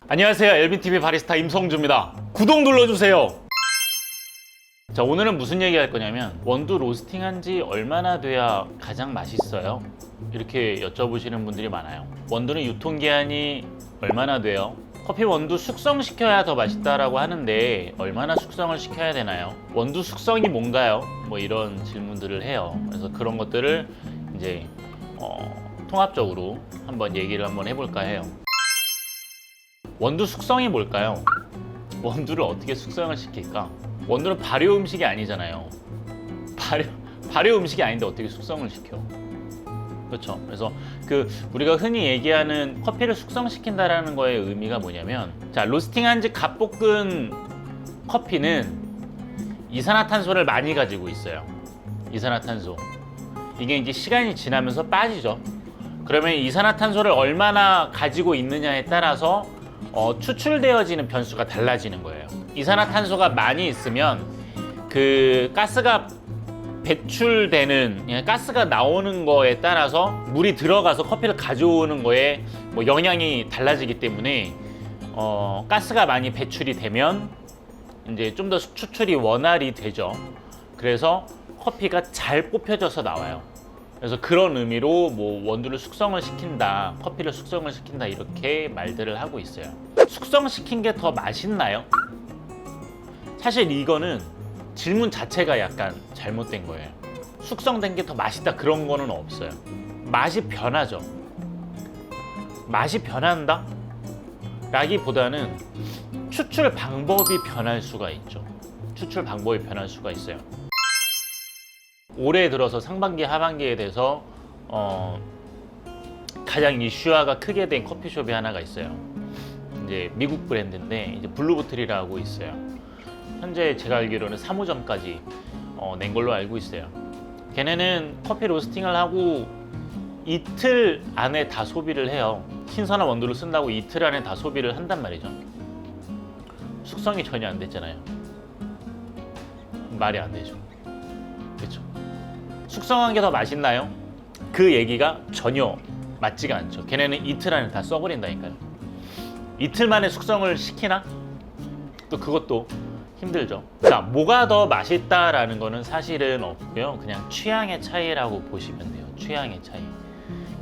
안녕하세요. 엘빈TV 바리스타 임성주입니다. 구독 눌러주세요. 자, 오늘은 무슨 얘기 할 거냐면 원두 로스팅 한지 얼마나 돼야 가장 맛있어요? 이렇게 여쭤보시는 분들이 많아요. 원두는 유통기한이 얼마나 돼요? 커피 원두 숙성시켜야 더 맛있다라고 하는데 얼마나 숙성을 시켜야 되나요? 원두 숙성이 뭔가요? 뭐 이런 질문들을 해요. 그래서 그런 것들을 이제 통합적으로 한번 얘기를 해볼까 해요. 원두 숙성이 뭘까요? 원두를 어떻게 숙성을 시킬까? 원두는 발효 음식이 아니잖아요. 발효 음식이 아닌데 어떻게 숙성을 시켜? 그렇죠. 그래서 우리가 흔히 얘기하는 커피를 숙성시킨다라는 거의 의미가 뭐냐면, 자, 로스팅한 지 갓 볶은 커피는 이산화탄소를 많이 가지고 있어요. 이산화탄소. 이게 이제 시간이 지나면서 빠지죠. 그러면 이산화탄소를 얼마나 가지고 있느냐에 따라서 추출되어지는 변수가 달라지는 거예요. 이산화탄소가 많이 있으면 그 가스가 배출되는, 가스가 나오는 거에 따라서 물이 들어가서 커피를 가져오는 거에 뭐 영향이 달라지기 때문에 가스가 많이 배출이 되면 이제 좀 더 추출이 원활히 되죠. 그래서 커피가 잘 뽑혀져서 나와요. 그래서 그런 의미로 뭐 원두를 숙성을 시킨다, 커피를 숙성을 시킨다, 이렇게 말들을 하고 있어요. 숙성시킨 게 더 맛있나요? 사실 이거는 질문 자체가 약간 잘못된 거예요. 숙성된 게 더 맛있다, 그런 거는 없어요. 맛이 변하죠. 맛이 변한다? 라기보다는 추출 방법이 변할 수가 있죠. 추출 방법이 변할 수가 있어요. 올해 들어서 상반기, 하반기에 대해서 가장 이슈화가 크게 된 커피숍이 하나가 있어요. 이제 미국 브랜드인데 이제 블루보틀이라고 있어요. 현재 제가 알기로는 3호점까지 낸 걸로 알고 있어요. 걔네는 커피 로스팅을 하고 이틀 안에 다 소비를 해요. 신선한 원두를 쓴다고 이틀 안에 다 소비를 한단 말이죠. 숙성이 전혀 안 됐잖아요. 말이 안 되죠. 그렇죠? 숙성한 게 더 맛있나요? 그 얘기가 전혀 맞지가 않죠. 걔네는 이틀 안에 다 써버린다니까요. 이틀 만에 숙성을 시키나? 또 그것도 힘들죠. 자, 뭐가 더 맛있다라는 거는 사실은 없고요. 그냥 취향의 차이라고 보시면 돼요. 취향의 차이.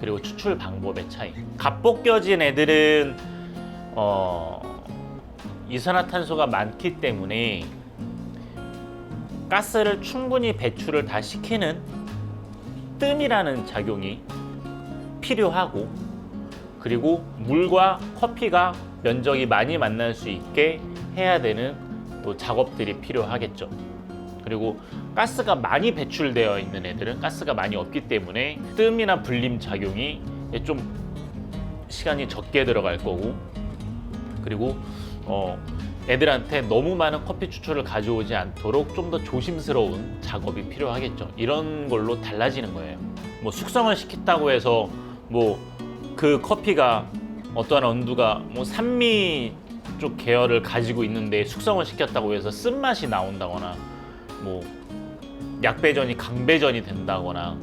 그리고 추출 방법의 차이. 갓 볶여진 애들은 이산화탄소가 많기 때문에 가스를 충분히 배출을 다 시키는 뜸이라는 작용이 필요하고, 그리고 물과 커피가 면적이 많이 만날 수 있게 해야 되는 또 작업들이 필요하겠죠. 그리고 가스가 많이 배출되어 있는 애들은 가스가 많이 없기 때문에 뜸이나 불림 작용이 좀 시간이 적게 들어갈 거고, 그리고 애들한테 너무 많은 커피 추출을 가져오지 않도록 좀 더 조심스러운 작업이 필요하겠죠. 이런 걸로 달라지는 거예요. 뭐 숙성을 시켰다고 해서 뭐 그 커피가 어떠한 원두가 뭐 산미 쪽 계열을 가지고 있는데 숙성을 시켰다고 해서 쓴맛이 나온다거나, 뭐 약배전이 강배전이 된다거나,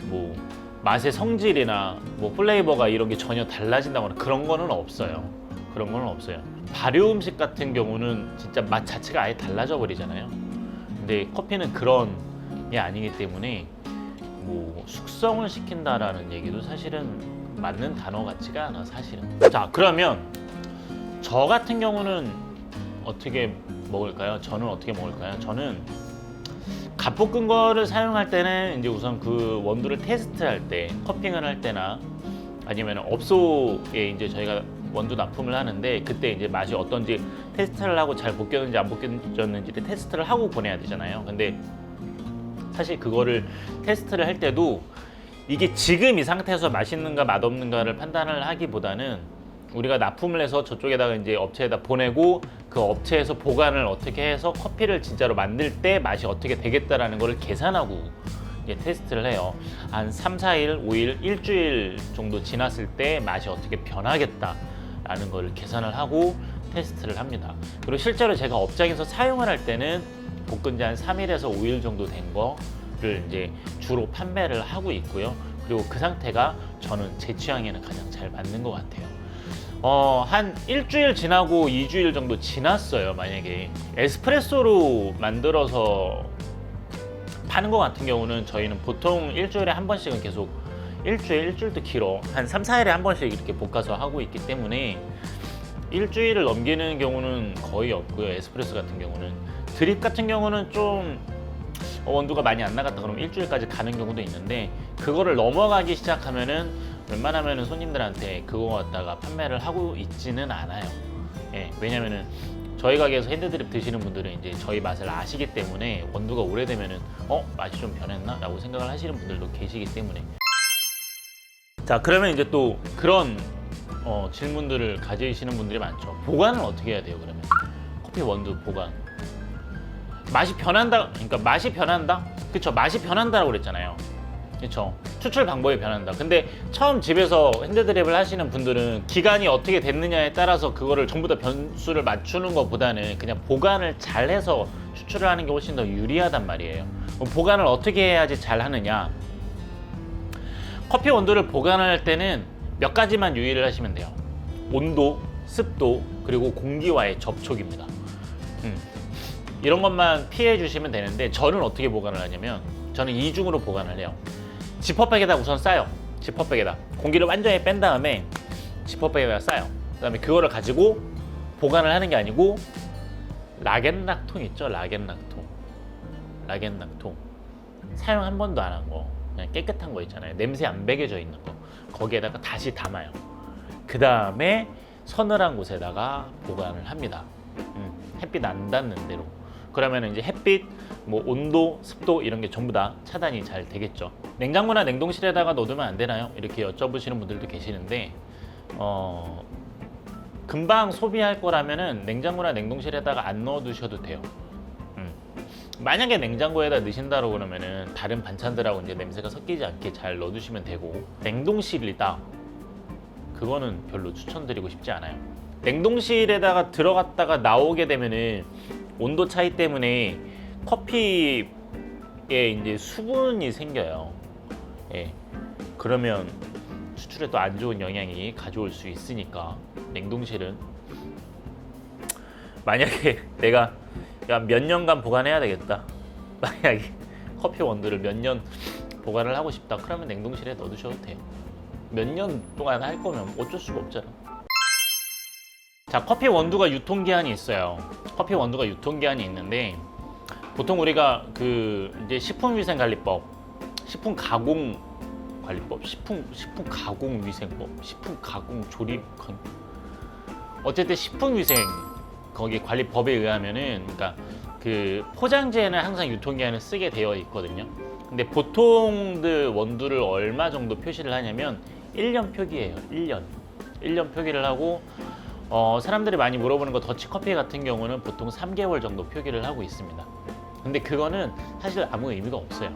뭐 맛의 성질이나 뭐 플레이버가 이런 게 전혀 달라진다거나, 그런 거는 없어요. 그런 거는 없어요. 발효 음식 같은 경우는 진짜 맛 자체가 아예 달라져 버리잖아요. 근데 커피는 그런 게 아니기 때문에 뭐 숙성을 시킨다라는 얘기도 사실은 맞는 단어 같지가 않아, 사실은. 자, 그러면 저 같은 경우는 어떻게 먹을까요? 저는 어떻게 먹을까요? 저는 갓 볶은 거를 사용할 때는 이제 우선 그 원두를 테스트할 때, 커핑을 할 때나 아니면 업소에 이제 저희가 원두 납품을 하는데, 그때 이제 맛이 어떤지 테스트를 하고 잘 볶였는지 안 볶여졌는지를 테스트를 하고 보내야 되잖아요. 근데 사실 그거를 테스트를 할 때도 이게 지금 이 상태에서 맛있는가 맛없는가를 판단을 하기보다는 우리가 납품을 해서 저쪽에다가 이제 업체에다 보내고 그 업체에서 보관을 어떻게 해서 커피를 진짜로 만들 때 맛이 어떻게 되겠다라는 거를 계산하고 테스트를 해요. 한 3, 4일, 5일, 일주일 정도 지났을 때 맛이 어떻게 변하겠다라는 걸 계산을 하고 테스트를 합니다. 그리고 실제로 제가 업장에서 사용을 할 때는 볶은 지 한 3일에서 5일 정도 된 거 이제 주로 판매를 하고 있고요. 그리고 그 상태가 저는 제 취향에는 가장 잘 맞는 것 같아요. 한 일주일 지나고 2주일 정도 지났어요. 만약에 에스프레소로 만들어서 파는 것 같은 경우는 저희는 보통 일주일에 한 번씩은 계속 일주일도 길어. 한 3, 4일에 한 번씩 이렇게 볶아서 하고 있기 때문에 일주일을 넘기는 경우는 거의 없고요. 에스프레소 같은 경우는. 드립 같은 경우는 좀 원두가 많이 안 나갔다 그러면 일주일까지 가는 경우도 있는데, 그거를 넘어가기 시작하면은 웬만하면은 손님들한테 그거 갖다가 판매를 하고 있지는 않아요. 예, 왜냐면은 저희 가게에서 핸드드립 드시는 분들은 이제 저희 맛을 아시기 때문에 원두가 오래되면은 맛이 좀 변했나? 라고 생각을 하시는 분들도 계시기 때문에. 자, 그러면 이제 또 그런 질문들을 가지시는 분들이 많죠. 보관은 어떻게 해야 돼요, 그러면? 커피 원두 보관. 맛이 변한다, 그러니까 맛이 변한다? 그쵸, 맛이 변한다라고 그랬잖아요. 그쵸, 추출 방법이 변한다. 근데 처음 집에서 핸드드립을 하시는 분들은 기간이 어떻게 됐느냐에 따라서 그거를 전부 다 변수를 맞추는 것보다는 그냥 보관을 잘해서 추출을 하는 게 훨씬 더 유리하단 말이에요. 보관을 어떻게 해야지 잘 하느냐? 커피 원두를 보관할 때는 몇 가지만 유의를 하시면 돼요. 온도, 습도, 그리고 공기와의 접촉입니다. 이런 것만 피해 주시면 되는데, 저는 어떻게 보관을 하냐면 저는 이중으로 보관을 해요. 지퍼백에다 우선 싸요. 지퍼백에다 공기를 완전히 뺀 다음에 지퍼백에다 싸요. 그 다음에 그거를 가지고 보관을 하는 게 아니고 락앤락통 있죠? 락앤락통 사용 한 번도 안 한 거, 그냥 깨끗한 거 있잖아요. 냄새 안 배겨져 있는 거, 거기에다가 다시 담아요. 그 다음에 서늘한 곳에다가 보관을 합니다. 햇빛 안 닿는 대로. 그러면 이제 햇빛, 뭐 온도, 습도 이런 게 전부 다 차단이 잘 되겠죠. 냉장고나 냉동실에다가 넣어두면 안 되나요? 이렇게 여쭤보시는 분들도 계시는데, 금방 소비할 거라면은 냉장고나 냉동실에다가 안 넣어두셔도 돼요. 만약에 냉장고에다 넣으신다고 그러면은 다른 반찬들하고 이제 냄새가 섞이지 않게 잘 넣어두시면 되고, 냉동실이다, 그거는 별로 추천드리고 싶지 않아요. 냉동실에다가 들어갔다가 나오게 되면은 온도 차이 때문에 커피에 이제 수분이 생겨요. 예. 그러면 추출에 또 안 좋은 영향이 가져올 수 있으니까 냉동실은, 만약에 내가 몇 년간 보관해야 되겠다, 만약에 커피 원두를 몇 년 보관을 하고 싶다, 그러면 냉동실에 넣어두셔도 돼요. 몇 년 동안 할 거면 어쩔 수가 없잖아. 자, 커피 원두가 유통기한이 있어요. 커피 원두가 유통기한이 있는데, 보통 우리가 이제 식품위생관리법, 식품가공관리법, 식품가공위생법, 식품가공조립, 어쨌든 식품위생 거기 관리법에 의하면은, 그러니까 그 포장지에는 항상 유통기한을 쓰게 되어 있거든요. 근데 보통들 원두를 얼마 정도 표시를 하냐면 1년 표기예요. 1년 표기를 하고, 사람들이 많이 물어보는 거 더치커피 같은 경우는 보통 3개월 정도 표기를 하고 있습니다. 근데 그거는 사실 아무 의미가 없어요.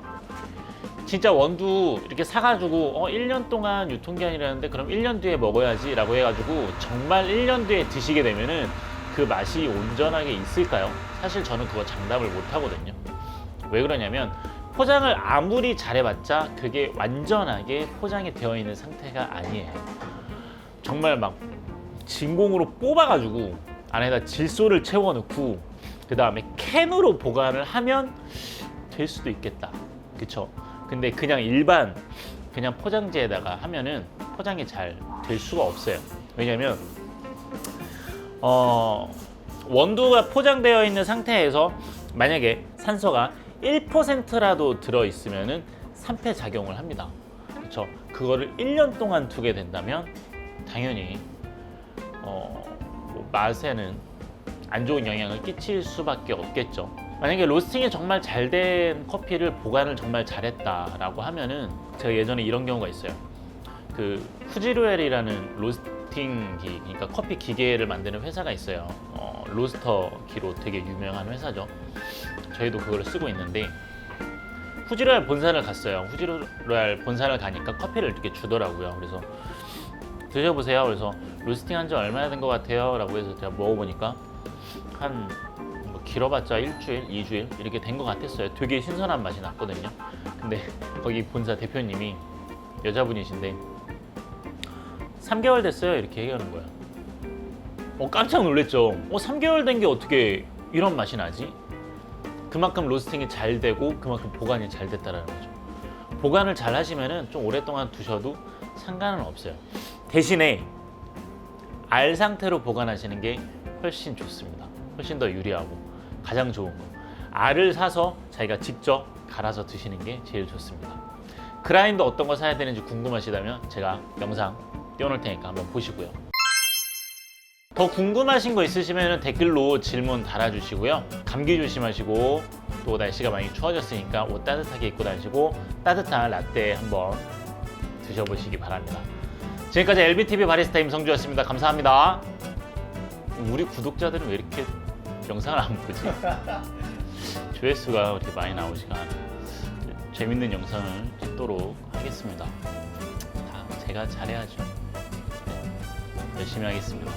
진짜 원두 이렇게 사가지고 1년 동안 유통기한이라는데 그럼 1년 뒤에 먹어야지 라고 해가지고 정말 1년 뒤에 드시게 되면은 그 맛이 온전하게 있을까요? 사실 저는 그거 장담을 못 하거든요. 왜 그러냐면, 포장을 아무리 잘해봤자 그게 완전하게 포장이 되어 있는 상태가 아니에요. 정말 막 진공으로 뽑아가지고 안에다 질소를 채워넣고 그 다음에 캔으로 보관을 하면 될 수도 있겠다, 그쵸? 근데 그냥 일반 그냥 포장지에다가 하면은 포장이 잘 될 수가 없어요. 왜냐면 원두가 포장되어 있는 상태에서 만약에 산소가 1%라도 들어있으면은 산패작용을 합니다. 그렇죠? 그거를 1년 동안 두게 된다면 당연히 맛에는 안 좋은 영향을 끼칠 수밖에 없겠죠. 만약에 로스팅이 정말 잘 된 커피를 보관을 정말 잘했다라고 하면은, 제가 예전에 이런 경우가 있어요. 그 후지루엘이라는 로스팅기, 그러니까 커피 기계를 만드는 회사가 있어요. 로스터기로 되게 유명한 회사죠. 저희도 그걸 쓰고 있는데, 후지루엘 본사를 갔어요. 후지루엘 본사를 가니까 커피를 이렇게 주더라고요. 그래서 드셔보세요. 그래서 로스팅 한 지 얼마나 된 것 같아요? 라고 해서 제가 먹어보니까 한 길어봤자 일주일, 2주일 이렇게 된 것 같았어요. 되게 신선한 맛이 났거든요. 근데 거기 본사 대표님이 여자분이신데 3개월 됐어요 이렇게 얘기하는 거야. 깜짝 놀랐죠. 3개월 된 게 어떻게 이런 맛이 나지? 그만큼 로스팅이 잘 되고 그만큼 보관이 잘 됐다라는 거죠. 보관을 잘 하시면은 좀 오랫동안 두셔도 상관은 없어요. 대신에 알 상태로 보관하시는 게 훨씬 좋습니다. 훨씬 더 유리하고 가장 좋은 거. 알을 사서 자기가 직접 갈아서 드시는 게 제일 좋습니다. 그라인더 어떤 거 사야 되는지 궁금하시다면 제가 영상 띄워놓을 테니까 한번 보시고요. 더 궁금하신 거 있으시면 댓글로 질문 달아주시고요. 감기 조심하시고 또 날씨가 많이 추워졌으니까 옷 따뜻하게 입고 다니시고 따뜻한 라떼 한번 드셔보시기 바랍니다. 지금까지 LBTV 바리스타 임성주였습니다. 감사합니다. 우리 구독자들은 왜 이렇게 영상을 안 보지? 조회수가 그렇게 많이 나오지가 않아요. 재밌는 영상을 찍도록 하겠습니다. 다 제가 잘해야죠. 열심히 하겠습니다.